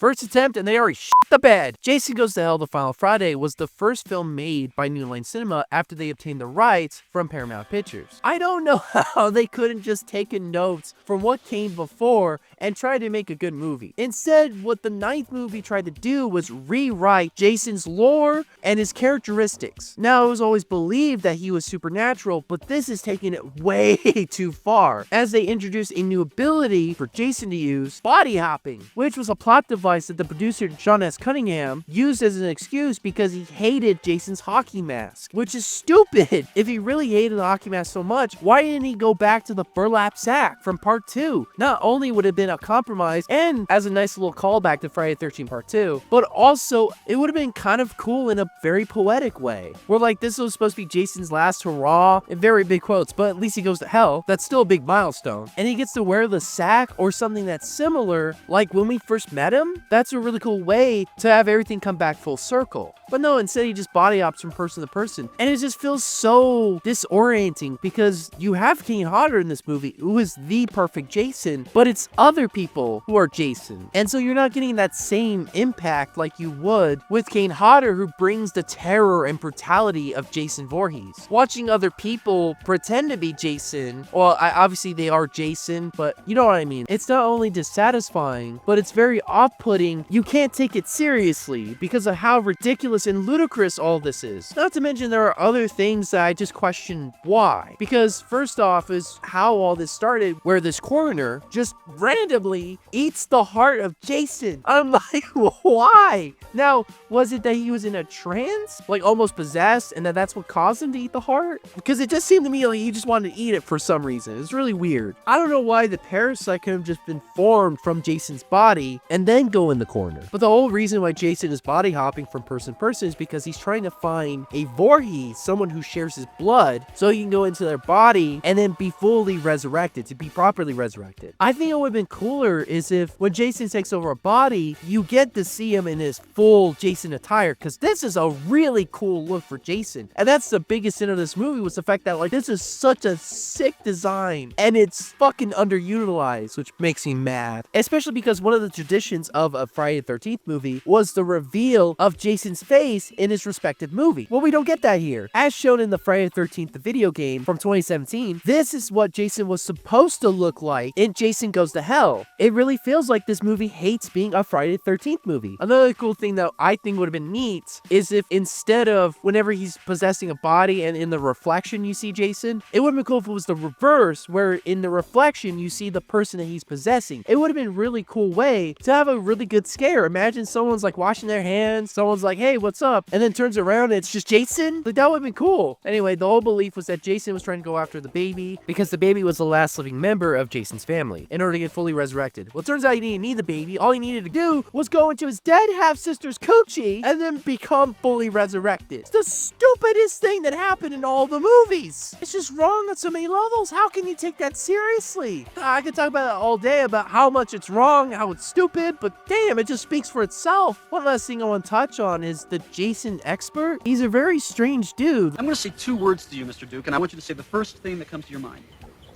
First attempt and they already shit the bed. Jason Goes to Hell: The Final Friday was the first film made by New Line Cinema after they obtained the rights from Paramount Pictures. I don't know how they couldn't just take notes from what came before and try to make a good movie. Instead, what the ninth movie tried to do was rewrite Jason's lore and his characteristics. Now, it was always believed that he was supernatural, but this is taking it way too far, as they introduced a new ability for Jason to use, body hopping, which was a plot device that the producer John S. Cunningham used as an excuse because he hated Jason's hockey mask, which is stupid. If he really hated the hockey mask so much, why didn't he go back to the burlap sack from part 2? Not only would it have been a compromise and as a nice little callback to Friday the 13th part 2, but also it would have been kind of cool in a very poetic way, where like this was supposed to be Jason's last hurrah in very big quotes, but at least he goes to hell. That's still a big milestone, and he gets to wear the sack or something that's similar like when we first met him. That's a really cool way to have everything come back full circle. But no, instead he just body hops from person to person, and it just feels so disorienting because you have Kane Hodder in this movie who is the perfect Jason, but it's other people who are Jason, and so you're not getting that same impact like you would with Kane Hodder, who brings the terror and brutality of Jason Voorhees. Watching other people pretend to be Jason, well, obviously they are Jason, but you know what I mean. It's not only dissatisfying, but it's very off-putting. You can't take it seriously because of how ridiculous and ludicrous all this is. Not to mention there are other things that I just question why. Because first off is how all this started, where this coroner just randomly eats the heart of Jason. I'm like, why? Now, was it that he was in a trance? Like almost possessed, and that's what caused him to eat the heart? Because it just seemed to me like he just wanted to eat it for some reason. It's really weird. I don't know why the parasite could have just been formed from Jason's body and then go in the corner. But the whole reason why Jason is body hopping from person to person is because he's trying to find a Voorhees, someone who shares his blood, so he can go into their body and then be fully resurrected, to be properly resurrected. I think it would have been cooler is if when Jason takes over a body, you get to see him in his full Jason attire, because this is a really cool look for Jason. And that's the biggest sin of this movie, was the fact that like this is such a sick design and it's fucking underutilized, which makes me mad. Especially because one of the traditions of a Friday the 13th movie was the reveal of Jason's face in his respective movie. Well, we don't get that here. As shown in the Friday the 13th, the video game from 2017, this is what Jason was supposed to look like in Jason Goes to Hell. It really feels like this movie hates being a Friday the 13th movie. Another cool thing that I think would have been neat is if instead of whenever he's possessing a body and in the reflection you see Jason, it would have been cool if it was the reverse, where in the reflection you see the person that he's possessing. It would have been a really cool way to have a really good scare. Imagine someone's like washing their hands, someone's like, hey, what's up? And then turns around and it's just Jason. Like, that would have been cool. Anyway, the whole belief was that Jason was trying to go after the baby because the baby was the last living member of Jason's family in order to get fully resurrected. Well, it turns out he didn't need the baby. All he needed to do was go into his dead half-sister's coochie and then become fully resurrected. It's the stupidest thing that happened in all the movies. It's just wrong on so many levels. How can you take that seriously? I could talk about it all day about how much it's wrong, how it's stupid, but damn, it just speaks for itself. One last thing I want to touch on is the Jason expert. He's a very strange dude. I'm going to say 2 words to you, Mr. Duke, and I want you to say the first thing that comes to your mind.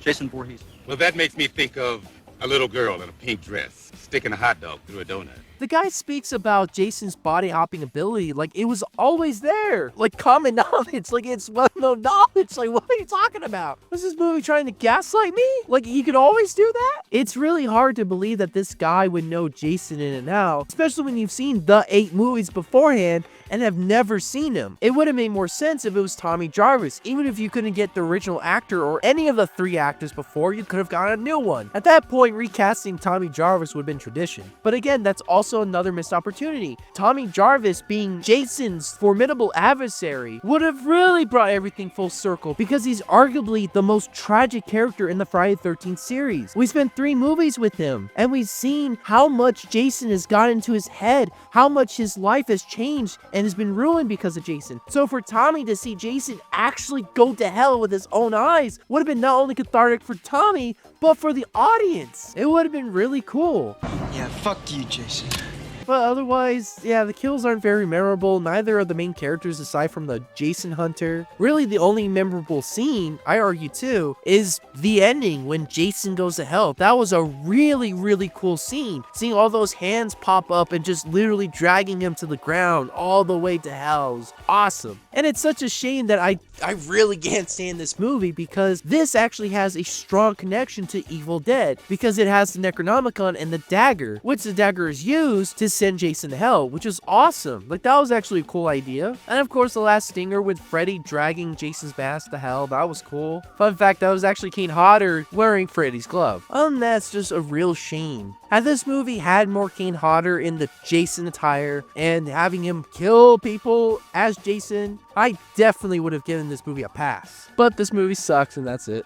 Jason Voorhees. Well, that makes me think of a little girl in a pink dress sticking a hot dog through a donut. The guy speaks about Jason's body hopping ability like it was always there. Like common knowledge, like it's well-known knowledge. Like, what are you talking about? Was this movie trying to gaslight me? Like, he could always do that? It's really hard to believe that this guy would know Jason in and out, especially when you've seen the 8 movies beforehand and have never seen him. It would have made more sense if it was Tommy Jarvis. Even if you couldn't get the original actor or any of the 3 actors before, you could have gotten a new one. At that point, recasting Tommy Jarvis would have been tradition. But again, that's also another missed opportunity. Tommy Jarvis being Jason's formidable adversary would have really brought everything full circle, because he's arguably the most tragic character in the Friday the 13th series. We spent 3 movies with him, and we've seen how much Jason has got into his head, how much his life has changed and has been ruined because of Jason. So for Tommy to see Jason actually go to hell with his own eyes would have been not only cathartic for Tommy, but for the audience. It would have been really cool. Yeah, fuck you, Jason. But otherwise, yeah, the kills aren't very memorable. Neither are the main characters aside from the Jason hunter. Really, the only memorable scene, I argue too, is the ending when Jason goes to hell. That was a really cool scene. Seeing all those hands pop up and just literally dragging him to the ground all the way to hell is awesome. And it's such a shame that I really can't stand this movie, because this actually has a strong connection to Evil Dead, because it has the Necronomicon and the dagger, which the dagger is used to send Jason to hell, which is awesome. Like, that was actually a cool idea. And of course, the last stinger with Freddy dragging Jason's mask to hell, that was cool. Fun fact, that was actually Kane Hodder wearing Freddy's glove. That's just a real shame. Had this movie had more Kane Hodder in the Jason attire and having him kill people as Jason, I definitely would have given this movie a pass. But this movie sucks, and that's it.